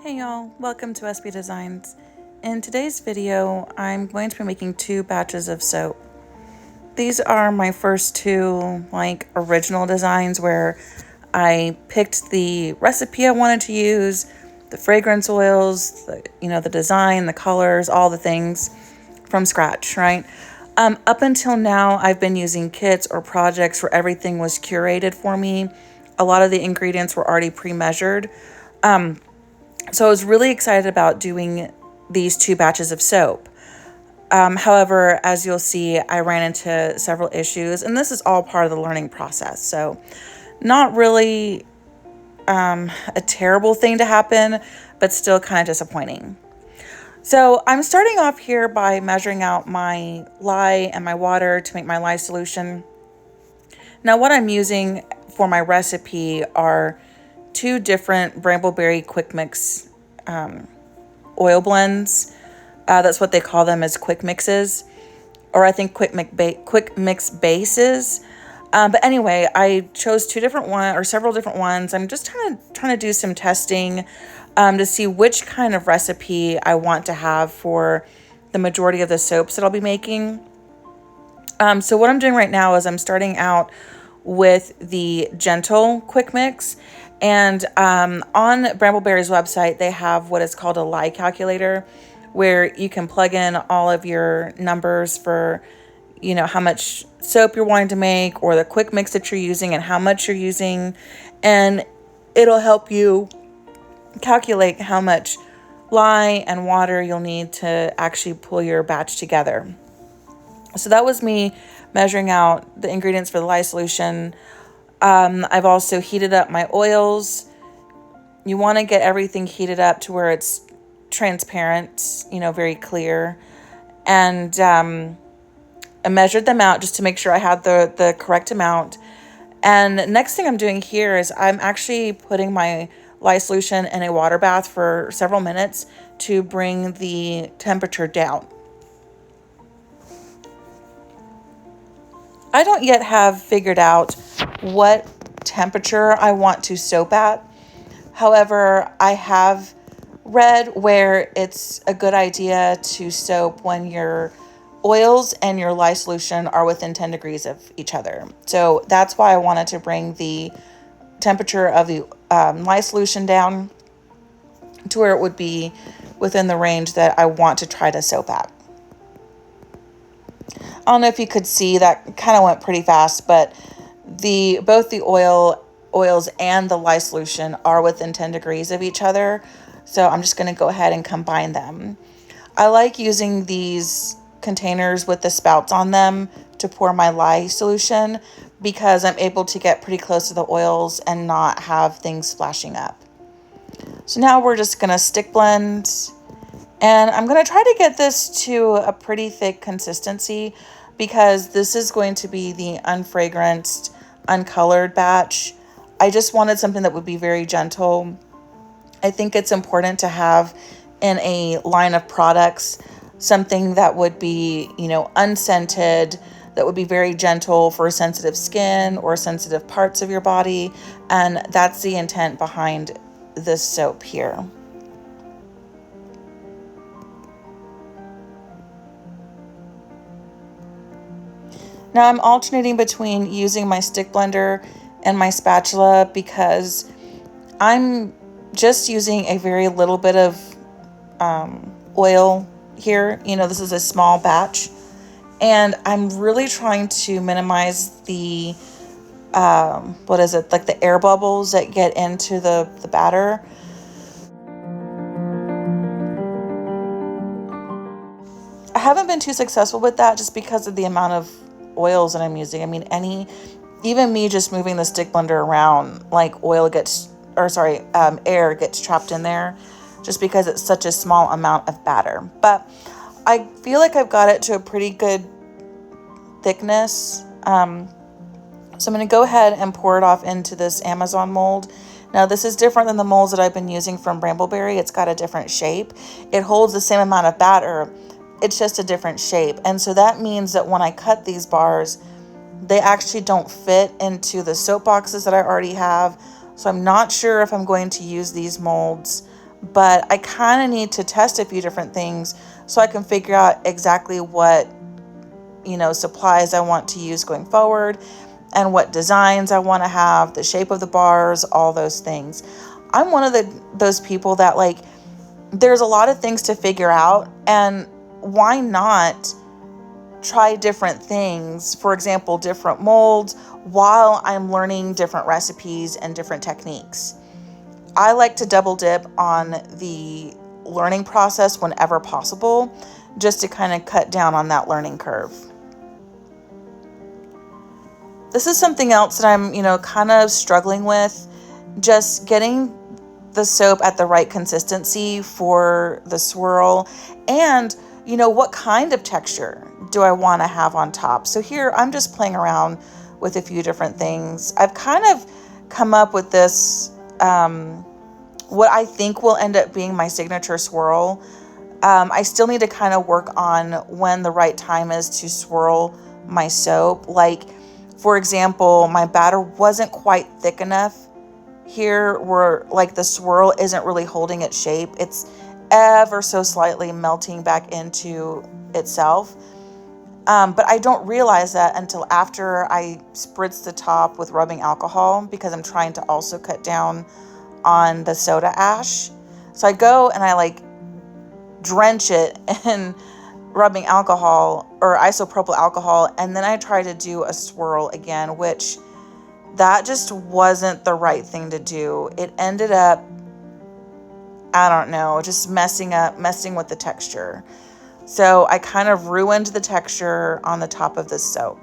Hey y'all, welcome to SB Designs. In today's video, I'm going to be making 2 batches of soap. These are my first 2 original designs where I picked the recipe I wanted to use, the fragrance oils, the design, the colors, all the things from scratch, right? Up until now, I've been using kits or projects where everything was curated for me. A lot of the ingredients were already pre-measured. So I was really excited about doing these 2 batches of soap. However, as you'll see, I ran into several issues, and this is all part of the learning process. So not really a terrible thing to happen, but still kind of disappointing. So I'm starting off here by measuring out my lye and my water to make my lye solution. Now what I'm using for my recipe are 2 different Brambleberry quick mix oil blends. That's what they call them, as quick mixes, or I think quick mix bases. But anyway, I chose 2 different ones, or several different ones. I'm just trying to do some testing to see which kind of recipe I want to have for the majority of the soaps that I'll be making. So what I'm doing right now is I'm starting out with the gentle quick mix. And on Brambleberry's website, they have what is called a Lye Calculator, where you can plug in all of your numbers for, how much soap you're wanting to make, or the quick mix that you're using and how much you're using. And it'll help you calculate how much lye and water you'll need to actually pull your batch together. So that was me measuring out the ingredients for the lye solution. I've also heated up my oils. You want to get everything heated up to where it's transparent, very clear. And I measured them out just to make sure I had the correct amount. And next thing I'm doing here is I'm actually putting my lye solution in a water bath for several minutes to bring the temperature down. I don't yet have figured out what temperature I want to soap at. However, I have read where it's a good idea to soap when your oils and your lye solution are within 10 degrees of each other. So that's why I wanted to bring the temperature of the lye solution down to where it would be within the range that I want to try to soap at. I don't know if you could see, that kind of went pretty fast, but both the oils and the lye solution are within 10 degrees of each other. So I'm just going to go ahead and combine them. I like using these containers with the spouts on them to pour my lye solution because I'm able to get pretty close to the oils and not have things splashing up. So now we're just going to stick blend, and I'm going to try to get this to a pretty thick consistency because this is going to be the unfragranced, uncolored batch. I just wanted something that would be very gentle. I think it's important to have in a line of products something that would be, unscented, that would be very gentle for sensitive skin or sensitive parts of your body. And that's the intent behind this soap here. Now I'm alternating between using my stick blender and my spatula because I'm just using a very little bit of oil here. This is a small batch, and I'm really trying to minimize the the air bubbles that get into the batter. I haven't been too successful with that just because of the amount of oils that I'm using. I mean, even me just moving the stick blender around, air gets trapped in there just because it's such a small amount of batter. But I feel like I've got it to a pretty good thickness. So I'm going to go ahead and pour it off into this Amazon mold. Now this is different than the molds that I've been using from Brambleberry. It's got a different shape. It holds the same amount of batter. It's just a different shape. And so that means that when I cut these bars, they actually don't fit into the soap boxes that I already have. So I'm not sure if I'm going to use these molds, but I kind of need to test a few different things so I can figure out exactly what, supplies I want to use going forward and what designs I want to have, the shape of the bars, all those things. I'm one of those people that like, there's a lot of things to figure out, and why not try different things, for example, different molds, while I'm learning different recipes and different techniques. I like to double dip on the learning process whenever possible, just to kind of cut down on that learning curve. This is something else that I'm, kind of struggling with, just getting the soap at the right consistency for the swirl, and what kind of texture do I want to have on top. So here I'm just playing around with a few different things. I've kind of come up with this, what I think will end up being my signature swirl. I still need to kind of work on when the right time is to swirl my soap. Like, for example, my batter wasn't quite thick enough here, where like the swirl isn't really holding its shape. It's ever so slightly melting back into itself. But I don't realize that until after I spritz the top with rubbing alcohol, because I'm trying to also cut down on the soda ash. So I go and I like drench it in rubbing alcohol or isopropyl alcohol, and then I try to do a swirl again, which that just wasn't the right thing to do. It ended up, I don't know, just messing with the texture. So I kind of ruined the texture on the top of this soap.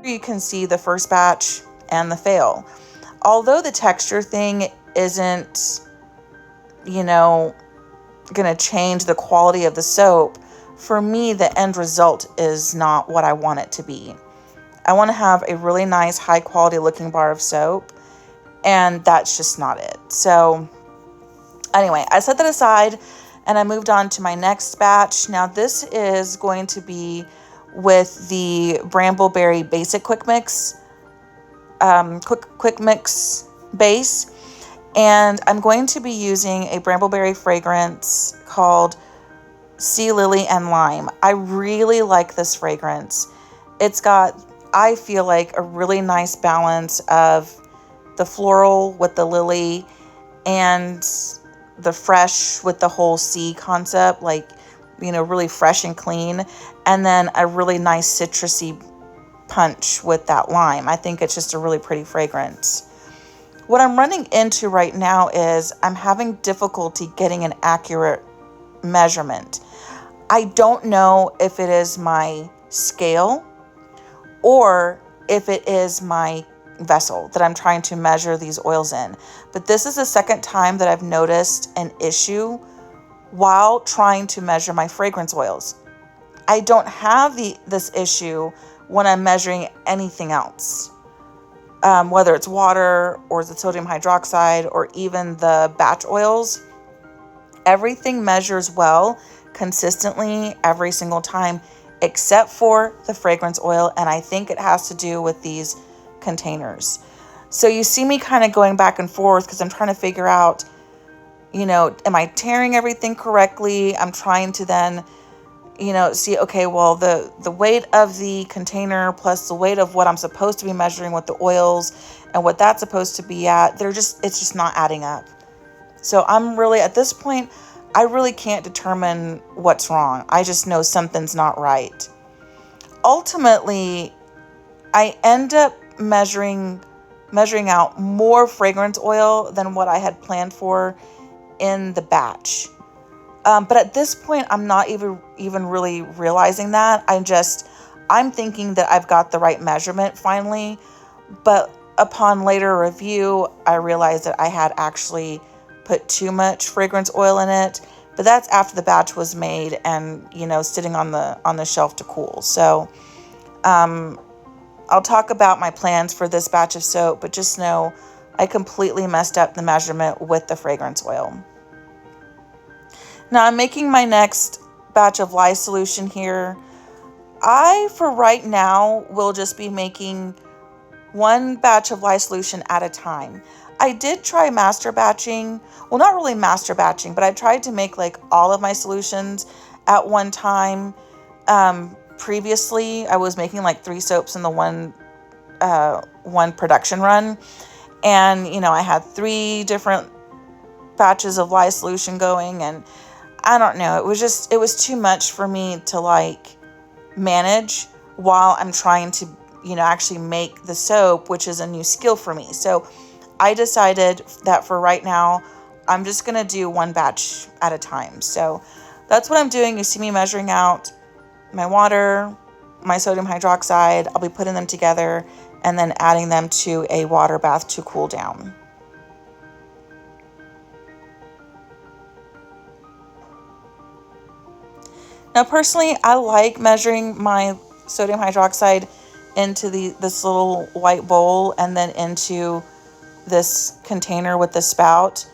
You can see the first batch and the fail. Although the texture thing isn't, going to change the quality of the soap, for me, the end result is not what I want it to be. I want to have a really nice, high quality looking bar of soap, and that's just not it. So anyway, I set that aside and I moved on to my next batch. Now this is going to be with the Brambleberry Basic Quick Mix, quick mix base. And I'm going to be using a Brambleberry fragrance called Sea Lily and Lime. I really like this fragrance. It's got, I feel like, a really nice balance of the floral with the lily and the fresh with the whole sea concept, like, really fresh and clean. And then a really nice citrusy punch with that lime. I think it's just a really pretty fragrance. What I'm running into right now is I'm having difficulty getting an accurate measurement. I don't know if it is my scale or if it is my vessel that I'm trying to measure these oils in. But this is the second time that I've noticed an issue while trying to measure my fragrance oils. I don't have this issue when I'm measuring anything else. Whether it's water or the sodium hydroxide or even the batch oils, everything measures well consistently every single time, except for the fragrance oil. And I think it has to do with these containers. So you see me kind of going back and forth because I'm trying to figure out, am I tearing everything correctly? I'm trying to then, see, okay, well, the weight of the container plus the weight of what I'm supposed to be measuring with the oils and what that's supposed to be at, it's just not adding up. So I'm really, at this point, I really can't determine what's wrong. I just know something's not right. Ultimately, I end up measuring out more fragrance oil than what I had planned for in the batch. But at this point, I'm not even really realizing that. I'm thinking that I've got the right measurement finally. But upon later review, I realized that I had actually put too much fragrance oil in it. But that's after the batch was made and, sitting on the shelf to cool. So I'll talk about my plans for this batch of soap, but just know I completely messed up the measurement with the fragrance oil. Now I'm making my next batch of lye solution here. I, for right now, will just be making one batch of lye solution at a time. I did try master batching. Well, not really master batching, but I tried to make like all of my solutions at one time. Previously, I was making like 3 soaps in the one production run. And, you know, I had 3 different batches of lye solution going, and I don't know, it was too much for me to like manage while I'm trying to, you know, actually make the soap, which is a new skill for me. So I decided that for right now, I'm just going to do one batch at a time. So that's what I'm doing. You see me measuring out my water, my sodium hydroxide. I'll be putting them together and then adding them to a water bath to cool down. Now, personally, I like measuring my sodium hydroxide into this little white bowl and then into this container with the spout.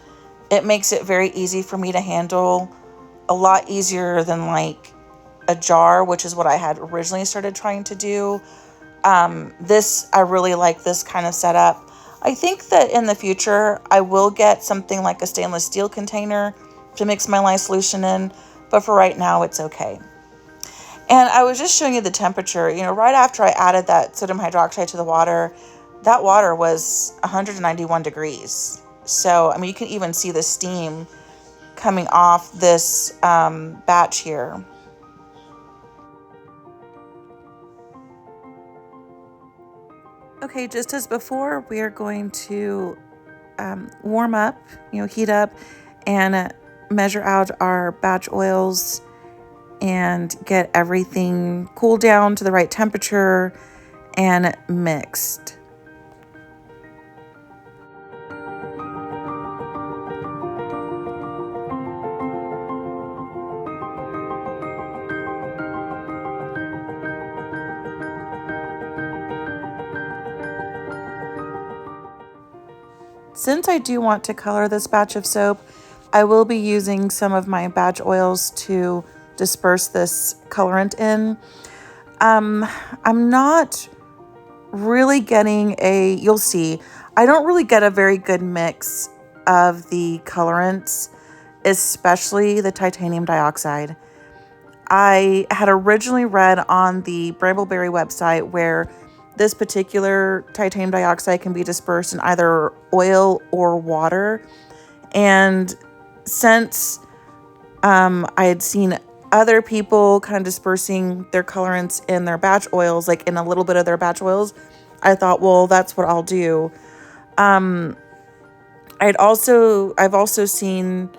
It makes it very easy for me to handle, a lot easier than like a jar, which is what I had originally started trying to do. I really like this kind of setup. I think that in the future, I will get something like a stainless steel container to mix my lye solution in, but for right now, it's okay. And I was just showing you the temperature, you know, right after I added that sodium hydroxide to the water, that water was 191 degrees. So, I mean, you can even see the steam coming off this batch here. Okay, just as before, we are going to warm up, you know, heat up and measure out our batch oils and get everything cooled down to the right temperature and mixed. Since I do want to color this batch of soap, I will be using some of my batch oils to disperse this colorant in. I'm not really getting you'll see, I don't really get a very good mix of the colorants, especially the titanium dioxide. I had originally read on the Brambleberry website where this particular titanium dioxide can be dispersed in either oil or water. And since I had seen other people kind of dispersing their colorants in their batch oils, like in a little bit of their batch oils, I thought, well, that's what I'll do. I've also seen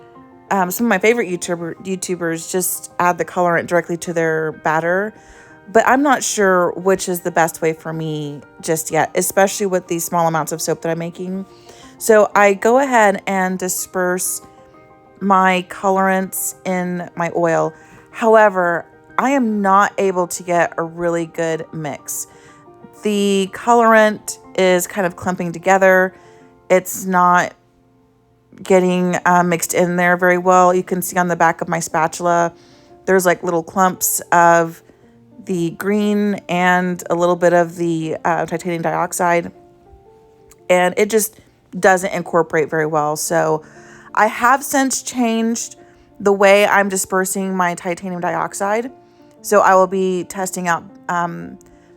some of my favorite YouTubers just add the colorant directly to their batter, but I'm not sure which is the best way for me just yet, especially with these small amounts of soap that I'm making. So I go ahead and disperse my colorants in my oil. However, I am not able to get a really good mix. The colorant is kind of clumping together. It's not getting mixed in there very well. You can see on the back of my spatula, there's like little clumps of the green and a little bit of the titanium dioxide, and it just doesn't incorporate very well. So I have since changed the way I'm dispersing my titanium dioxide. So I will be testing out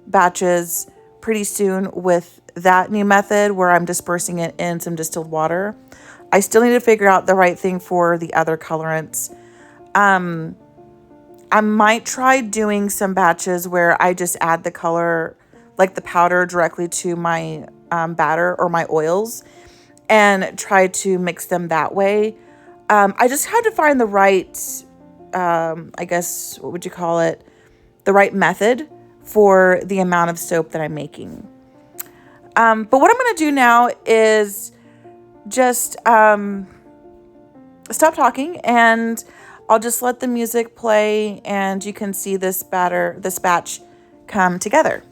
batches pretty soon with that new method where I'm dispersing it in some distilled water. I still need to figure out the right thing for the other colorants. I might try doing some batches where I just add the color, like the powder, directly to my batter or my oils and try to mix them that way. I just had to find the right, I guess, what would you call it? The right method for the amount of soap that I'm making. But what I'm going to do now is just stop talking and I'll just let the music play and you can see this batch come together.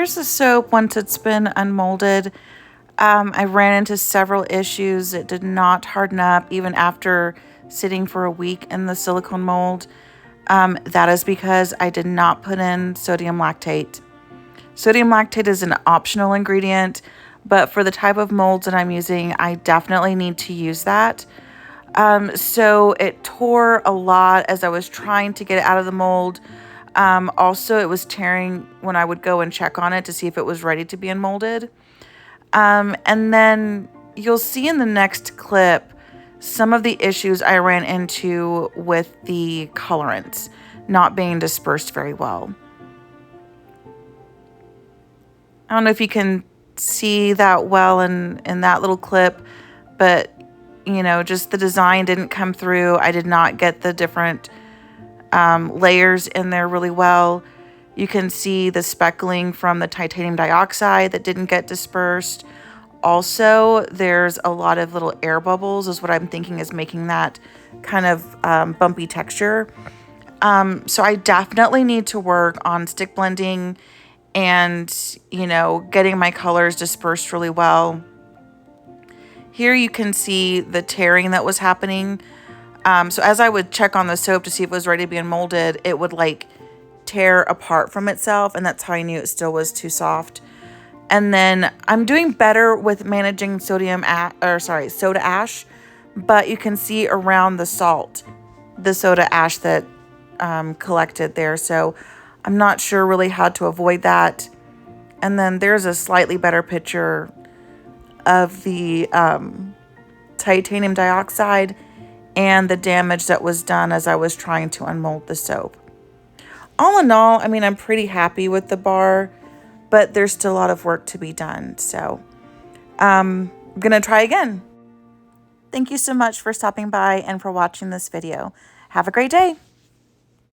here's the soap once it's been unmolded. I ran into several issues. It did not harden up even after sitting for a week in the silicone mold. That is because I did not put in sodium lactate. Sodium lactate is an optional ingredient, but for the type of molds that I'm using, I definitely need to use that. So it tore a lot as I was trying to get it out of the mold. Also, it was tearing when I would go and check on it to see if it was ready to be unmolded. And then you'll see in the next clip some of the issues I ran into with the colorants not being dispersed very well. I don't know if you can see that well in that little clip, but you know, just the design didn't come through. I did not get the different layers in there really well. You can see the speckling from the titanium dioxide that didn't get dispersed. Also, there's a lot of little air bubbles is what I'm thinking is making that kind of bumpy texture. So I definitely need to work on stick blending and, you know, getting my colors dispersed really well. Here you can see the tearing that was happening. So as I would check on the soap to see if it was ready to be unmolded, it would like tear apart from itself, and that's how I knew it still was too soft. And then I'm doing better with managing soda ash, but you can see around the salt, the soda ash that collected there. So I'm not sure really how to avoid that. And then there's a slightly better picture of the titanium dioxide and the damage that was done as I was trying to unmold the soap. All in all, I mean, I'm pretty happy with the bar, but there's still a lot of work to be done. So I'm gonna try again. Thank you so much for stopping by and for watching this video. Have a great day.